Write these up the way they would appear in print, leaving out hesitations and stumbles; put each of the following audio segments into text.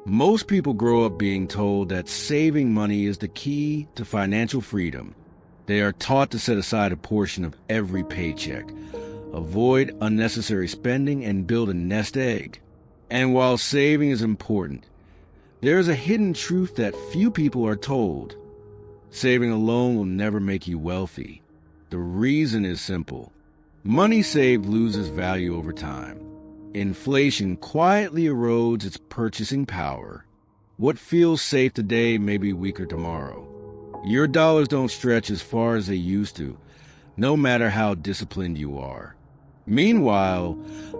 Most people grow up being told that saving money is the key to financial freedom. They are taught to set aside a portion of every paycheck, avoid unnecessary spending, and build a nest egg. And while saving is important, there is a hidden truth that few people are told. Saving alone will never make you wealthy. The reason is simple. Money saved loses value over time. Inflation quietly erodes its purchasing power. What feels safe today may be weaker tomorrow. Your dollars don't stretch as far as they used to, no matter how disciplined you are. Meanwhile,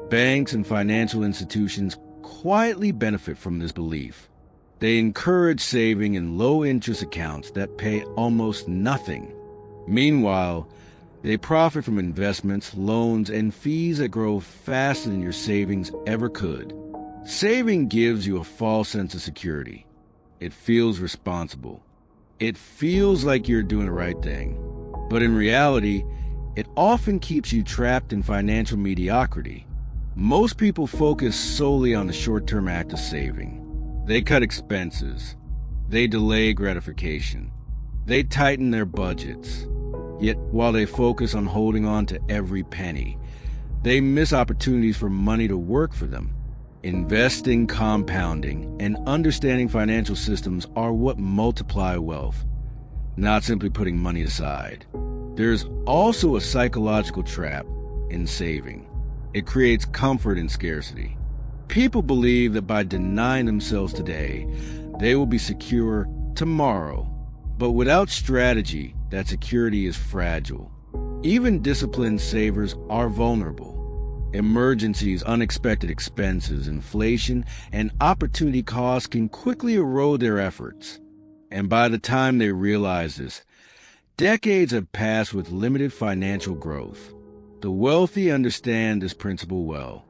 banks and financial institutions quietly benefit from this belief. They encourage saving in low-interest accounts that pay almost nothing. Meanwhile, they profit from investments, loans, and fees that grow faster than your savings ever could. Saving gives you a false sense of security. It feels responsible. It feels like you're doing the right thing. But in reality, it often keeps you trapped in financial mediocrity. Most people focus solely on the short-term act of saving. They cut expenses. They delay gratification. They tighten their budgets. Yet, while they focus on holding on to every penny, they miss opportunities for money to work for them. Investing, compounding, and understanding financial systems are what multiply wealth, not simply putting money aside. There's also a psychological trap in saving. It creates comfort in scarcity. People believe that by denying themselves today, they will be secure tomorrow. But without strategy, that security is fragile. Even disciplined savers are vulnerable. Emergencies, unexpected expenses, inflation, and opportunity costs can quickly erode their efforts. And by the time they realize this, decades have passed with limited financial growth. The wealthy understand this principle well.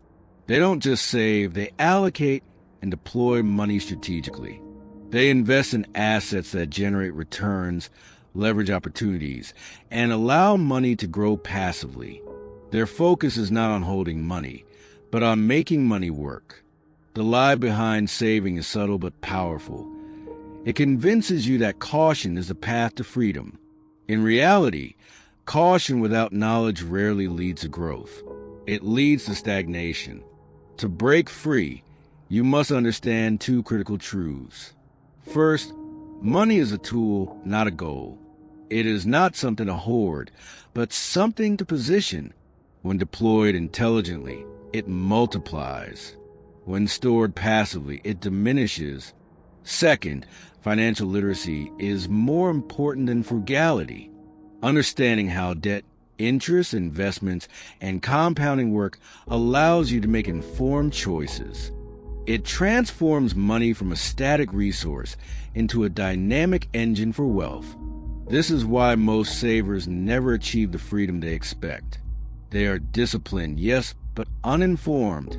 They don't just save, they allocate and deploy money strategically. They invest in assets that generate returns, leverage opportunities, and allow money to grow passively. Their focus is not on holding money, but on making money work. The lie behind saving is subtle but powerful. It convinces you that caution is the path to freedom. In reality, caution without knowledge rarely leads to growth. It leads to stagnation. To break free, you must understand two critical truths. First, money is a tool, not a goal. It is not something to hoard, but something to position. When deployed intelligently, it multiplies. When stored passively, it diminishes. Second, financial literacy is more important than frugality. Understanding how debt, interest, investments, and compounding work allows you to make informed choices. It transforms money from a static resource into a dynamic engine for wealth. This is why most savers never achieve the freedom they expect. They are disciplined, yes, but uninformed.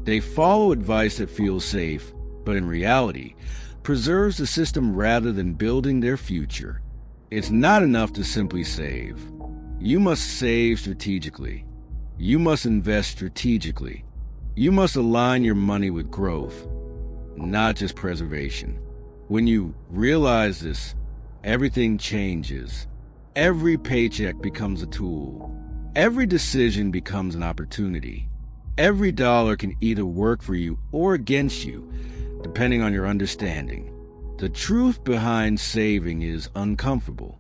They follow advice that feels safe, but in reality, preserves the system rather than building their future. It's not enough to simply save. You must save strategically. You must invest strategically. You must align your money with growth, not just preservation. When you realize this, everything changes. Every paycheck becomes a tool. Every decision becomes an opportunity. Every dollar can either work for you or against you, depending on your understanding. The truth behind saving is uncomfortable.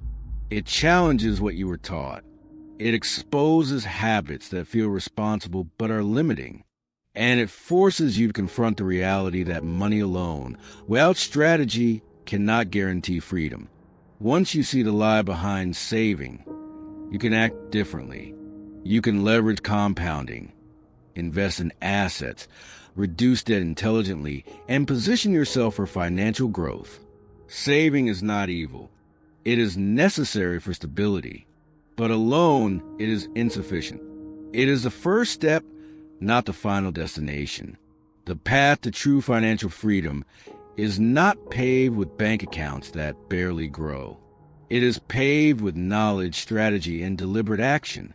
It challenges what you were taught. It exposes habits that feel responsible but are limiting. And it forces you to confront the reality that money alone, without strategy, cannot guarantee freedom. Once you see the lie behind saving, you can act differently. You can leverage compounding, invest in assets, reduce debt intelligently, and position yourself for financial growth. Saving is not evil. It is necessary for stability, but alone it is insufficient. It is the first step, not the final destination. The path to true financial freedom is not paved with bank accounts that barely grow. It is paved with knowledge, strategy, and deliberate action.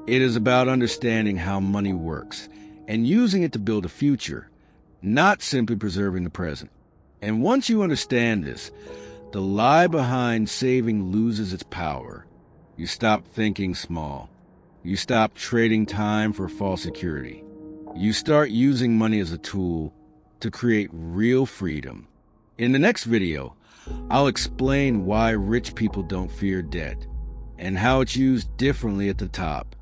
It is about understanding how money works and using it to build a future, not simply preserving the present. And once you understand this, the lie behind saving loses its power. You stop thinking small. You stop trading time for false security. You start using money as a tool to create real freedom. In the next video, I'll explain why rich people don't fear debt and how it's used differently at the top.